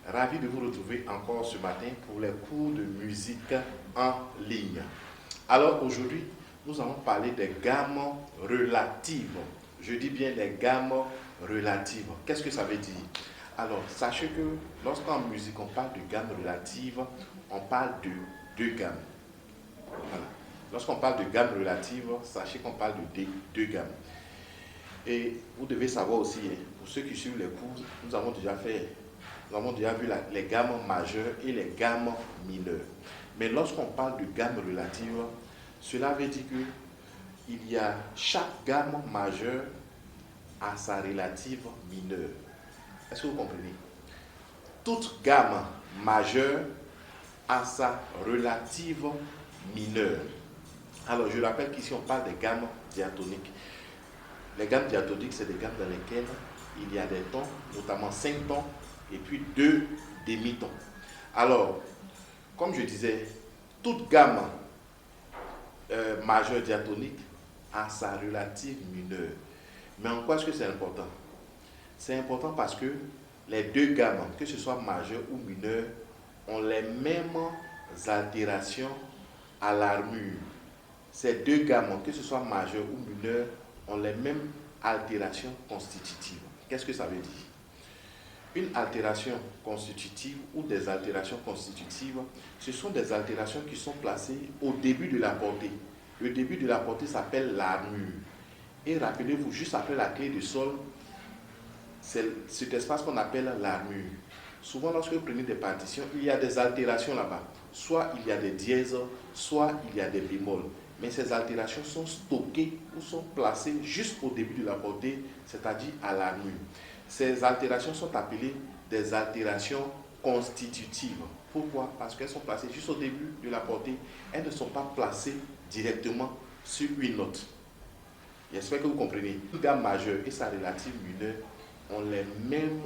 Ravi de vous retrouver encore ce matin pour les cours de musique en ligne. Alors aujourd'hui, nous allons parler des gammes relatives. Je dis bien les gammes relatives. Qu'est-ce que ça veut dire? Alors, sachez que lorsqu'en musique on parle de gamme relative, on parle de deux gammes. Voilà. Lorsqu'on parle de gamme relative, sachez qu'on parle de deux gammes. Et vous devez savoir aussi, pour ceux qui suivent les cours, nous avons déjà vu les gammes majeures et les gammes mineures. Mais lorsqu'on parle de gamme relative, cela veut dire qu'il y a chaque gamme majeure à sa relative mineure. Est-ce que vous comprenez? Toute gamme majeure a sa relative mineure. Alors je rappelle qu'ici on parle des gammes diatoniques. Les gammes diatoniques, c'est des gammes dans lesquelles il y a des tons, notamment 5 tons et puis 2 demi-tons. Alors, comme je disais, toute gamme majeure diatonique a sa relative mineure. Mais en quoi est-ce que c'est important? C'est important parce que les deux gammes, que ce soit majeure ou mineure, ont les mêmes altérations à l'armure. Ces deux gammes, que ce soit majeure ou mineure, ont les mêmes altérations constitutives. Qu'est-ce que ça veut dire? Une altération constitutive ou des altérations constitutives, ce sont des altérations qui sont placées au début de la portée. Le début de la portée s'appelle l'armure. Et rappelez-vous, juste après la clé de sol, c'est cet espace qu'on appelle l'armure. Souvent, lorsque vous prenez des partitions, il y a des altérations là-bas. Soit il y a des dièses, soit il y a des bémols. Mais ces altérations sont stockées ou sont placées juste au début de la portée, c'est-à-dire à l'armure. Ces altérations sont appelées des altérations constitutives. Pourquoi? Parce qu'elles sont placées juste au début de la portée. Elles ne sont pas placées directement sur une note. J'espère que vous comprenez. Une gamme majeure et sa relative mineure ont les mêmes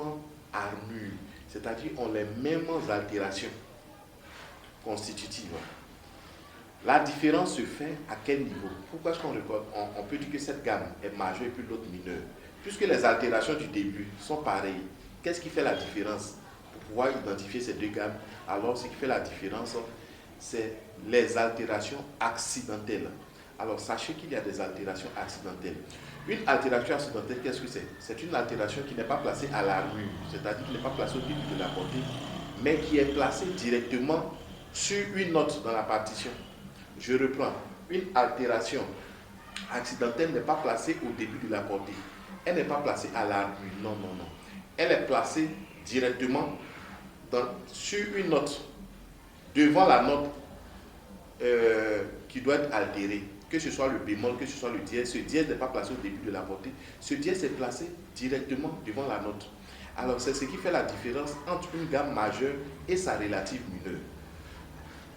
armures, c'est-à-dire ont les mêmes altérations constitutives. La différence se fait à quel niveau? Pourquoi est-ce qu'on peut dire que cette gamme est majeure et puis l'autre mineure? Puisque les altérations du début sont pareilles, qu'est-ce qui fait la différence? Pour pouvoir identifier ces deux gammes, alors ce qui fait la différence, c'est les altérations accidentelles. Alors sachez qu'il y a des altérations accidentelles. Une altération accidentelle, qu'est-ce que c'est? C'est une altération qui n'est pas placée à l'armure, c'est-à-dire qui n'est pas placée au début de la portée, mais qui est placée directement sur une note dans la partition. Je reprends. Une altération accidentelle n'est pas placée au début de la portée. Elle n'est pas placée à l'armure. Non, non, non. Elle est placée directement sur une note, devant la note qui doit être altérée. Que ce soit le bémol, que ce soit le dièse. Ce dièse n'est pas placé au début de la portée. Ce dièse est placé directement devant la note. Alors, c'est ce qui fait la différence entre une gamme majeure et sa relative mineure.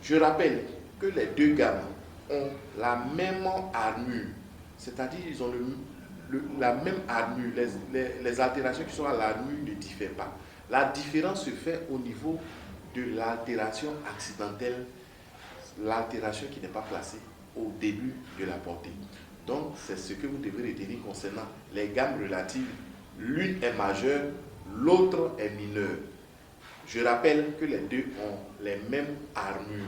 Je rappelle que les deux gammes ont la même armure, c'est-à-dire ils ont la même armure, les altérations qui sont à l'armure ne diffèrent pas. La différence se fait au niveau de l'altération accidentelle, l'altération qui n'est pas placée au début de la portée. Donc c'est ce que vous devez retenir concernant les gammes relatives. L'une est majeure, l'autre est mineure. Je rappelle que les deux ont les mêmes armures.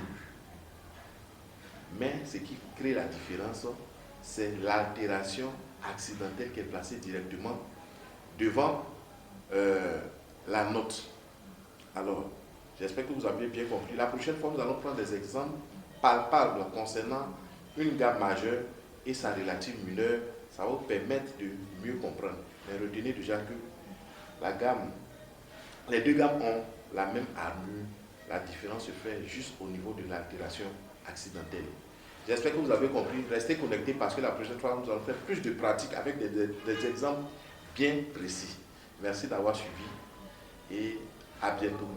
Mais ce qui crée la différence, c'est l'altération accidentelle qui est placée directement devant la note. Alors, j'espère que vous avez bien compris. La prochaine fois, nous allons prendre des exemples palpables concernant une gamme majeure et sa relative mineure. Ça va vous permettre de mieux comprendre. Mais retenez déjà que les deux gammes ont la même armure. La différence se fait juste au niveau de l'altération accidentelle. J'espère que vous avez compris. Restez connectés parce que la prochaine fois, nous allons faire plus de pratiques avec des exemples bien précis. Merci d'avoir suivi et à bientôt.